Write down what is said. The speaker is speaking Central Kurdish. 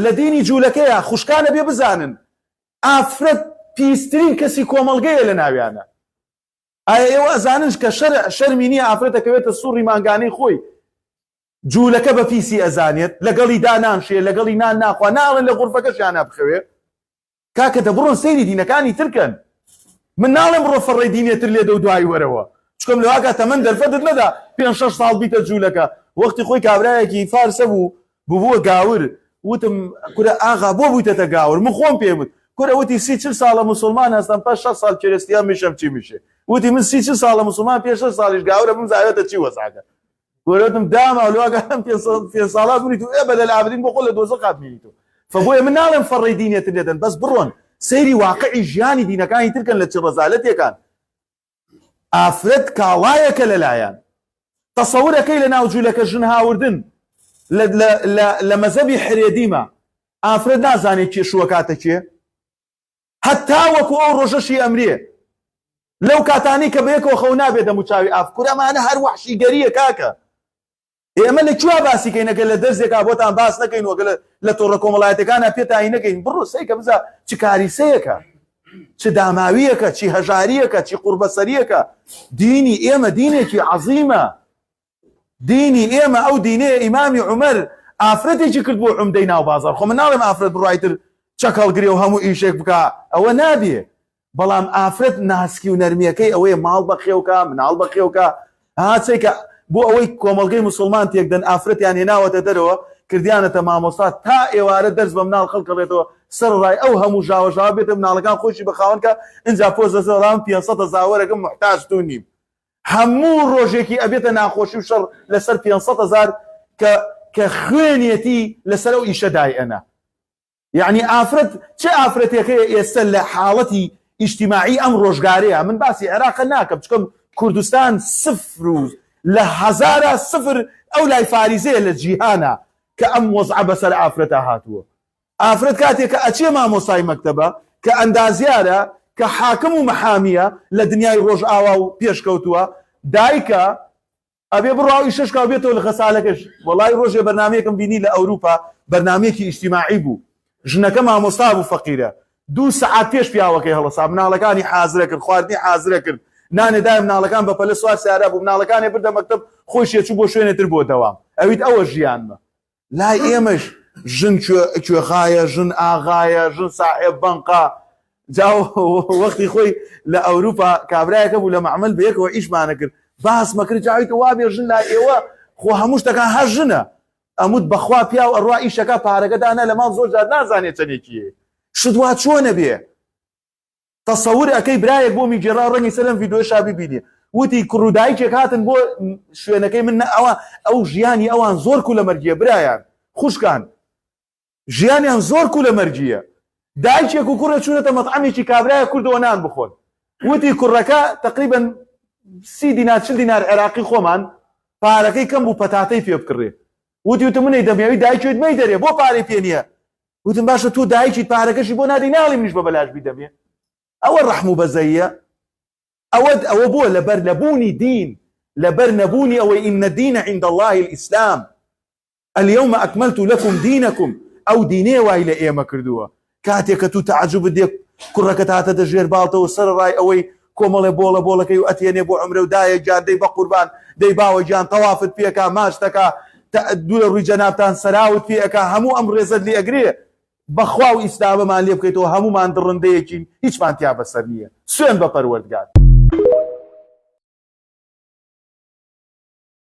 لە دینی جوولەکەیە خوشکانە بێ بزانن ئافرەت پیسترین کەسی کۆمەڵگەیە لە ناویانە. ئایا ئێوە ئەزانن کە شەرمی نییە ئافرەتەکەوێتە سوڕی مانگانەی خۆی جوولەکە بە پیسی ئەزانێت لەگەڵی دانانشێ لەگەڵی نان ناخوا ناڵێن لە غورفەکەشیان نابخەوێ. کاکە دەبڕۆن سەیری دینەکانی ترکەن. من ناڵێم بڕۆ فەڕێ دینێتر لێدە و دوای وەرەوە چکۆم لەوا کاتە من دەرفەتت نەدا 5-6 ساڵ بیتە جوولەکە وەختی خۆی کابرایەکی فارسە بوو بووە گاور وتم کورە ئاغا بۆ بوویتەتە گاور من خۆم پێ وت کورە وتی 30-40 ساڵە مسلمان هەستم پاش 6 ساڵ کێرەستیان میشەم چی میشێ وتی من 30-40 ساڵە مسلمان پێش 6 ساڵیش گاورە من زایەتە چی وەساکە گۆرەتم داما لەواگەم 5 ساڵات بوونیت و ئێ بەدەل ئابدین بۆ خۆ لە دۆزە قاتمێنیت و فبۆیە من ناڵێم فەڕێی دینێتر لێدەن بەس بڕۆن سەیری واقعی ژیانی دینەکانی ترکەن لە چ ڕەزالەتێکان. ئافرەت کاڵایەکە لەلایەن تەسەورەکەی لە ناو جوولەکە ژن هاوردن لە مەزەبی حرێدیمە ئافرەت نازانێت کێشووە کاتە کێ هەتا وەکو ئەو ڕۆژەشی ئەمرێ لەو کاتانی کە بەیەکەوە خەو نابێت دەموچاوی ئافکور ئەمانە هەر وەحشی گەریە کاکە. ئێمە لە کوێ باسی کەینەکە لە دەرزێکا بۆتان باس نەکەین وەگە لە تۆڕە کۆمەڵایەتەکانە پێتانی نەکەین بڕۆ سەیکە بزا چ کاریسەیەکە چ داماویەکە چی هەژاریەکە چی قوربەسەریەکە. دینی ئێمە دینێکی عەزیمە. دینی ئێمە ئەو دینەیە ئیمامی عومەر ئافرەتێکی کرد بۆ عومدەی ناو بازاڕ. خۆ من ناڵێم ئافرەت بڕایتر چەکەڵگرێ و هەموو ئیشێک بکە ئەوە نابێ بەڵام ئافرەت ناسکی و نەرمیەکەی ئەوەیە ماڵ بەخێوکە مناڵ بەخێوکە هاچێکە بۆ ئەوەی کۆمەڵگەی مسلمان تێکدەن ئافرەتیان هێناوەتە دەرەوە کردیانەتە مامۆستا تا ئێوارە دەرس بە مناڵ خەڵکەڵێتەوە سەرڕای ئەو هەموو ژاوەژاوە بێتە مناڵەکان خۆشی بەخاوەنکە ئینجا پۆزەسەڵام 500 زاوەرەکەم محتاج تو نیم هەموو ڕۆژێکی ئەبێتە ناخۆشی و شەڕ لەسەر 500,000 کە خوێنێتی لەسەر ئەو ئیشەدای ئەنا. یعنی ئافرەت چه ئافرەتێکەیە ئێستا لە حاڵەتی ئیجتیماعی ئەم ڕۆژگارەیە من باسی عێراق ناکەم چکەم کوردستان سفر و لە هەزارە سفر ئەو لای فاریزەیە لە جیهانە کە ئەم وەزعە بەسەر ئافرەتە هاتووە. ئافرەت کاتێک کە ئەچێ مامۆسای مەکتەبە کە ئەندازیارە کە حاکم و مەحامیە لە دنیای ڕۆژ ئاوا و پێشکەوتووە دایکە ئەبێ بڕاوی شەشکاو بێتەوە لە خەسالەکەش. وەڵای ڕۆژێ بەرنامەیەکم بینی لە ئەوروپا بەرنامەیەکی ئیجتیماعی بوو ژنەکە مامۆستا بوو فەقیرە 2 سەعات پێش پیاوەکەی هەڵەسا مناڵەکانی حازرە کرد خواردنی حازرە کرد نانێدای مناڵەکان بە پەلە سوار سیارە بوو مناڵەکانی بردە مەکتەب خۆی شێچوو بۆ شوێنێتر بۆ دەوام ئەویت ئەوە ژیانمە. لای ئێمەش ژن کوێخایە ژن ئاغایە ژن ساحێب بەنقا جاو وەختی خۆی لە ئەوروپا کابرایەکە بوو لە مەعمەل بەیەکەوە ئیشمانە کرد باسمە کرد جاویتە وابێ ژن لای ئێوە خۆ هەموو شتەکان هەر ژنە ئەموت بەخوا پیا و ئەڕوا ئیشەکە پارەکەدانا لە ماڵ زۆر جار نازانێت چەندێکیە شتوا چۆنە بێ تەسەور ئەەکەی برایەک بۆ میگێڕا ڕەنگی سەرم ڤیدۆی شابی بینێ وتی کوڕودایکێک هاتن بۆ شوێنەکەی من ئەو ژیانی ئەوان زۆر کو لە مەرجیە برایان خوشکان ژیانیان زۆر کو لە مەرجیە دایکێک و کوڕە چوونەتە مەطعەمێکی کابرایە کوردەوە نان بخۆن وتی کوڕەکە تقریبا 30 دینار 40 دینار عێراقی خۆمان پارەکەی کەم بوو پەتاتەی پێ بکڕێ وتی منەی دەمەوێت دایکێت مەی دەرێ بۆ پارەی پێ نییە وتم باشە تۆ دایکی پارەکەشی بۆ نادی ناڵی منیش بە بەلاشبی دەبێ ئەوە ڕەحم و بەزەیە ئەوە بۆ لەبەر نەبوونی دین لەبەر نەبوونی ئەوەی ئین الدین عند الله الئیسلام اليوم أكملت لكم دينكم ئەو دینێ وای لە ئێمە کردووە کاتێک کە تو تەعەجوبت دێ کوڕەکەت هاتە دەژێر باڵتەوە سەرڕای ئەوەی کۆمەڵێ بۆڵەکەی و ئەتێنێ بۆ عومرە و دایەک جان دەی بە قوربان دەی باوە گیان تەوافت پێکا ماشتەکە دوو لە ڕووی جەنابتان سەراوت پێەکە هەموو ئەم ڕێزت لێ ئەگرێ بەخوا و ئیسلامەمان لێ بکەیتەوە هەمومان دڕندەیەکین هیچمان تیا بەسەر نییە سوێن بە پەروەردگار